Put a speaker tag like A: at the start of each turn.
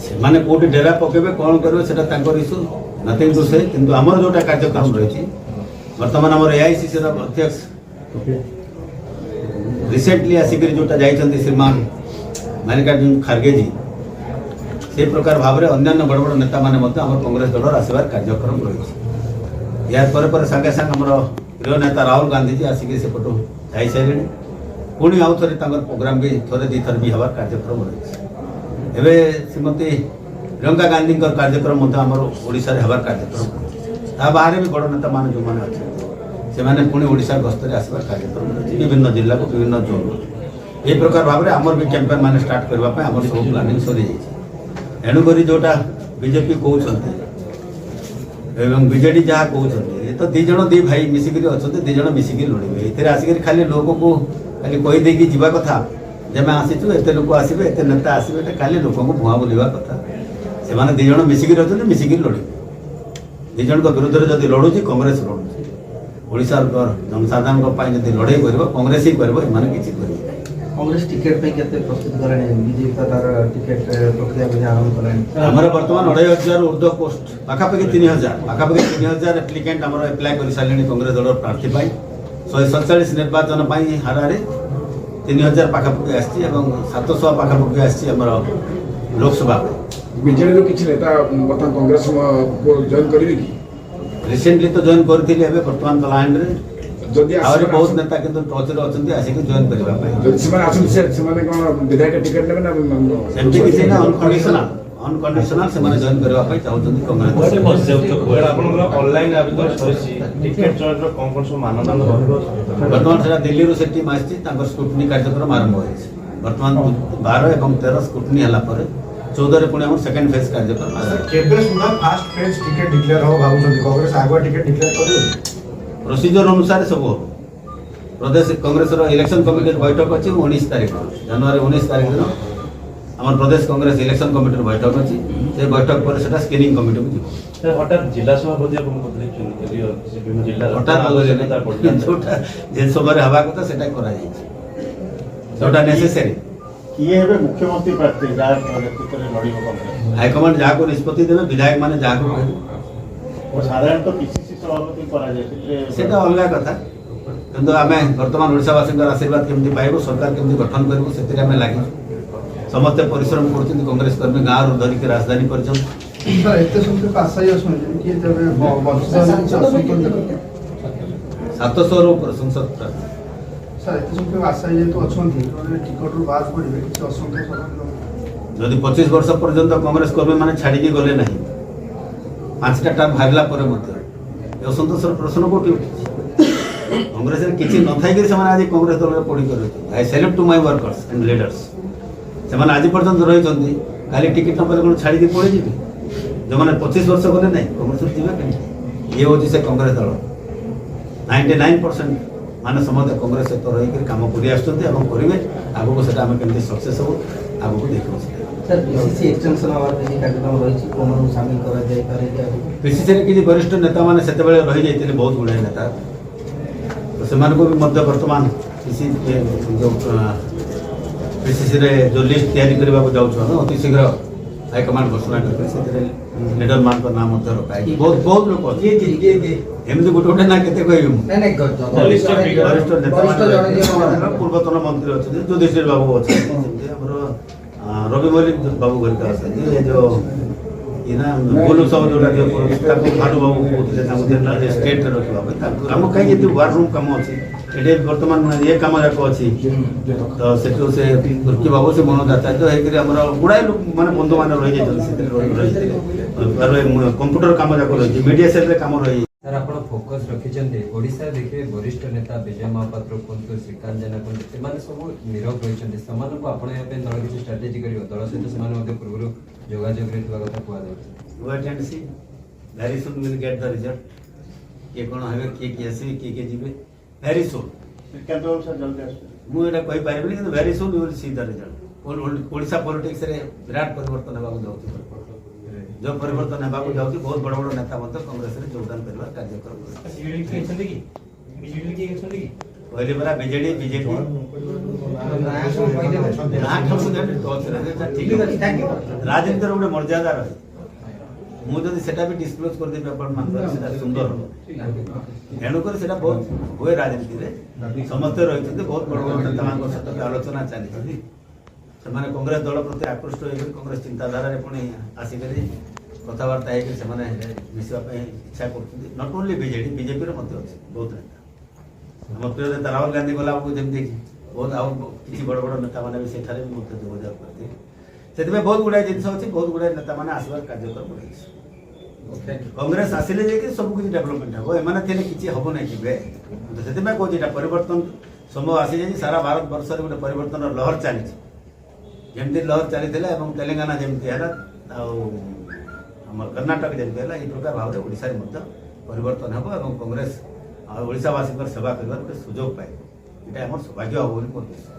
A: से कौटी डेरा पकेबे कौन करेंगे से इश्यू नथिंग टू से किंतु आमर जोटा कार्यक्रम रही बर्तमान आम एआईसीसी अध्यक्ष रिसेंटली आसिक जोटा जाइए श्रीमान मल्लिकार्जुन खड़गे जी से प्रकार भाव में अन्य बड़ बड़ नेता मैंने कांग्रेस दल आसबार कार्यक्रम रही यार सागे सागे आम प्रिय नेता राहुल गांधी जी आसिक सेपटू जा सारे पुणी आउ थे प्रोग्राम भी थे दी थर भी हबार कार्यक्रम रही एवं श्रीमती प्रियंका गांधी कार्यक्रम ओडिशा रे हबार कार्यक्रम ता बाहर भी बड़ नेता मान जो मैंने अच्छे से मैंने पुणी ओडिशा गस्तर आसबार कार्यक्रम रही विभिन्न जिला को विभिन्न जोन ये प्रकार भाव में आमर भी कैंपेन मैंने स्टार्ट करने आम सब प्लानिंग सरी एणुक जोटा बीजेपी कहते बीजेडी जहाँ कहते ये तो दिज दी भाई मिसिक अच्छा दिज मिसिक लड़े ये आसिक खाली लोक को खाली कहीदेकी जावा कथा जब आसीचु एत लोक आसवे एत नेता आसवे खाली लोक को भुआ बुलवा कथा से दिज मिसिक अच्छा मिसिक लड़े दिज विरुद्ध में जब लड़ुची कांग्रेस लड़ुची ओडिशा जनसाधारण जब लड़ाई कर कांग्रेस ही कर किसी कर
B: कांग्रेस टिकेट पे केते प्रस्तुत कराने बीजेपी तार टिकेट प्रक्रिया में आरंभ कराने
A: हमारा वर्तमान 2500 ऊर्ध्व पोस्ट पाखापाखि 3000 एप्लिकेंट आमर एप्लाय कर सारे कांग्रेस दल प्रार्थी 147 निर्वाचन हारे 3000 पाखापाखि आसी 700 पाखापाखि आसी लोकसभा
C: बीजेडी किसी नेता बर्तमान कांग्रेस को जॉइन करेंगे कि
A: रिसेंटली तो जॉइन करथिले एबे वर्तमान लाइन रे
C: जदि
A: और बहुत नेता किंतु टच रे अछंती आसी के जॉइन करबा पय
C: जदि से माने कोन विधायक टिकट लेबे ना
A: सेमती किसी ना अनकंडीशनल से माने जॉइन करबा पय चाहउछंती कांग्रेस
D: आपन ऑनलाइन आवेदन सरिसी टिकट जॉइन रो कोन कोन सो मानदंड रहबो
A: वर्तमान सेटा दिल्ली रो सेटी मास्ती तांकर स्क्रूटनी कार्यक्रम आरंभ होइछ वर्तमान 12 एवं 13 स्क्रूटनी हला पर 14 रे पुणी हम सेकंड फेज कार्यक्रम
E: केबे सुना फास्ट फेज टिकट डिक्लेयर हो भाबुछंती कांग्रेस आगवा टिकट डिक्लेयर करियो
A: प्रोसीजर अनुसार सब प्रदेश कांग्रेस इलेक्शन कमिटी बैठक अच्छी 19 तारीख जनवरी 19 तारीख दिन आम प्रदेश कांग्रेस इलेक्शन कमिटी बैठक अच्छी से बैठक पर सेटा स्क्रीनिंग कमिटी को
D: सर हठात जिला सभापति अपन बदले जिला
A: हठात जोटा जे समय हवा कथा सेटा करा जाय जोटा नेसेसरी
F: किए हेबे मुख्यमंत्री प्रार्थी जा नेतृत्व रे लड़िबो कांग्रेस
A: हाईकमांड जहाँ को निष्पत्ति देवे विधायक माने जहाँ को कहबे
F: और साधारण तो पीसीसी सभापति करा जाय
A: सेटा अलग कथा किंतु आमे वर्तमान ओडिशावासी आशीर्वाद केमती पाइबो सरकार केमती गठन करबो सेतिर आमे लागि समस्त परिश्रम करछन कांग्रेस कर्मी गाँव धरिक राजधानी करछन
B: सर एते संख्यक आशायी अछन कि जबे बंचित
A: 700 रो संसद प्रार्थी
B: सर एते संख्यक आशायी तो अछन टिकट रो बात पड़िबे कि असंख्य
A: जदि 25 वर्ष पर्यंत कांग्रेस कर्मी माने छाड़ी के गले नहीं 5टा टर्म हारला पर असंतोषर प्रश्न कोटी कांग्रेस किसी न थाई आज कांग्रेस दल पड़ी कर I salute to my workers and leaders से आज पर्यंत रही खाली टिकट न कौन छाड़ी पड़े जी जो मैंने 25 वर्ष गले ना कांग्रेस जीवे कहीं ये हूँ से कांग्रेस दल 99% माने समस्त कांग्रेस सहित रही काम करेंगे आगू से केमती सक्सेस हो आगू देखो
B: सर पीसीसी एक्सटेंशन आवर भी कार्यक्रम रही कोन शामिल करा जाय पारे
A: पीसीसी रे किसी वरिष्ठ नेता माने सेते बेले रही जाइतिले बहुत गुडे नेता तो सेमान को भी मध्य वर्तमान जो पीसीसी रे जो लिस्ट तैयारी करबा को जाउछ हम अति शीघ्र हाईकमांड घोषणा करके लीडर मान का नाम मध्य रखाई बहुत लोग ये एमती गोटे ना केते कहबी वरिष्ठ नेता पूर्वतन मंत्री अच्छे युधिष्ठिर बाबू अच्छे रवि मल्लिक बाबू घर जो इना बोलू सब जोटा जो भानु बाबू कहते स्टेट रखा आम कहीं वार रूम कम अच्छी ये बर्तमान ये कम जाक अच्छी तो से दुर्की बाबू से मनोज आचार्य होकर गुड़ाए लोक मैंने बंधु मैंने रही जाते कंप्यूटर कम जाक रही मीडिया सेल कम रही
G: सर आप फोकस रखिंट ओडिशा देखिए वरिष्ठ नेता विजय महापात्र कहतु श्रीकांत जेना कहतु सब नीरव रही दल किसी स्ट्राटेजी कर दल सहित पूर्व जोगाजोग कथा
A: कहु very soon will get the result किए कौन हे किए आसवे किए जीवे वेरी सुन मुझे कही पारि कि very soon you will see the result Odisha politics रे विराट परिवर्तन होगा जाऊँ जो परिवर्तन होगा जाऊँ बहुत बड़ बड़ नेता कांग्रेस योगदान करने कार्यक्रम କହିଲି ପରା ବିଜେଡି ବିଜେପି ରାଜନୀତିର ଗୋଟେ ମର୍ଯ୍ୟାଦା ରହେ। ମୁଁ ଯଦି ସେଟା ବି ଡିସକ୍ଲୋଜ କରିଦେବି ଆପଣମାନଙ୍କର ସେଟା ସୁନ୍ଦର ହେବ। ତେଣୁକରି ସେଟା ବହୁତ ହୁଏ ରାଜନୀତିରେ, ସମସ୍ତେ ରହିଛନ୍ତି, ବହୁତ ବଡ଼ ବଡ଼ ନେତାମାନଙ୍କ ସହିତ ବି ଆଲୋଚନା ଚାଲିଛି। ସେମାନେ କଂଗ୍ରେସ ଦଳ ପ୍ରତି ଆକୃଷ୍ଟ ହୋଇକରି କଂଗ୍ରେସ ଚିନ୍ତାଧାରାରେ ପୁଣି ଆସିକରି କଥାବାର୍ତ୍ତା ହେଇକରି ସେମାନେ ମିଶିବା ପାଇଁ ଇଚ୍ଛା କରୁଛନ୍ତି। ନଟ୍ ଓନ୍ଲି ବିଜେଡି, ବିଜେପିର ମଧ୍ୟ ଅଛି ବହୁତ ନେତା। ଆମ ପ୍ରିୟ ନେତା ରାହୁଲ ଗାନ୍ଧୀ ଗଲାବେଳକୁ ଯେମିତି ବହୁତ ଆଉ କିଛି ବଡ଼ ବଡ଼ ନେତାମାନେ ବି ସେଠାରେ ବି ମଧ୍ୟ ଯୋଗାଯୋଗ କରିଥିଲେ। ସେଥିପାଇଁ ବହୁତ ଗୁଡ଼ାଏ ଜିନିଷ ଅଛି, ବହୁତ ଗୁଡ଼ାଏ ନେତାମାନେ ଆସିବାର କାର୍ଯ୍ୟକ୍ରମ ରହିଛି। କଂଗ୍ରେସ ଆସିଲେ ଯାଇକି ସବୁ କିଛି ଡେଭଲପମେଣ୍ଟ ହେବ, ଏମାନେ ଥିଲେ କିଛି ହେବ ନାହିଁ କେବେ। ସେଥିପାଇଁ କହୁଛି ଏଇଟା ପରିବର୍ତ୍ତନ ସମୟ ଆସିଯାଇଛି। ସାରା ଭାରତ ବର୍ଷରେ ଗୋଟେ ପରିବର୍ତ୍ତନର ଲହର ଚାଲିଛି। ଯେମିତି ଲହର ଚାଲିଥିଲା ଏବଂ ତେଲେଙ୍ଗାନା ଯେମିତି ହେଲା ଆଉ ଆମର କର୍ଣ୍ଣାଟକ ଯେମିତି ହେଲା, ଏଇ ପ୍ରକାର ଭାବରେ ଓଡ଼ିଶାରେ ମଧ୍ୟ ପରିବର୍ତ୍ତନ ହେବ ଏବଂ କଂଗ୍ରେସ ଆଉ ଓଡ଼ିଶାବାସୀଙ୍କର ସେବା କରିବାର ଗୋଟେ ସୁଯୋଗ ପାଇବ। ଏଇଟା ଆମର ସୌଭାଗ୍ୟ ହେବ ବୋଲି ମୋର ବିଶ୍ୱାସ।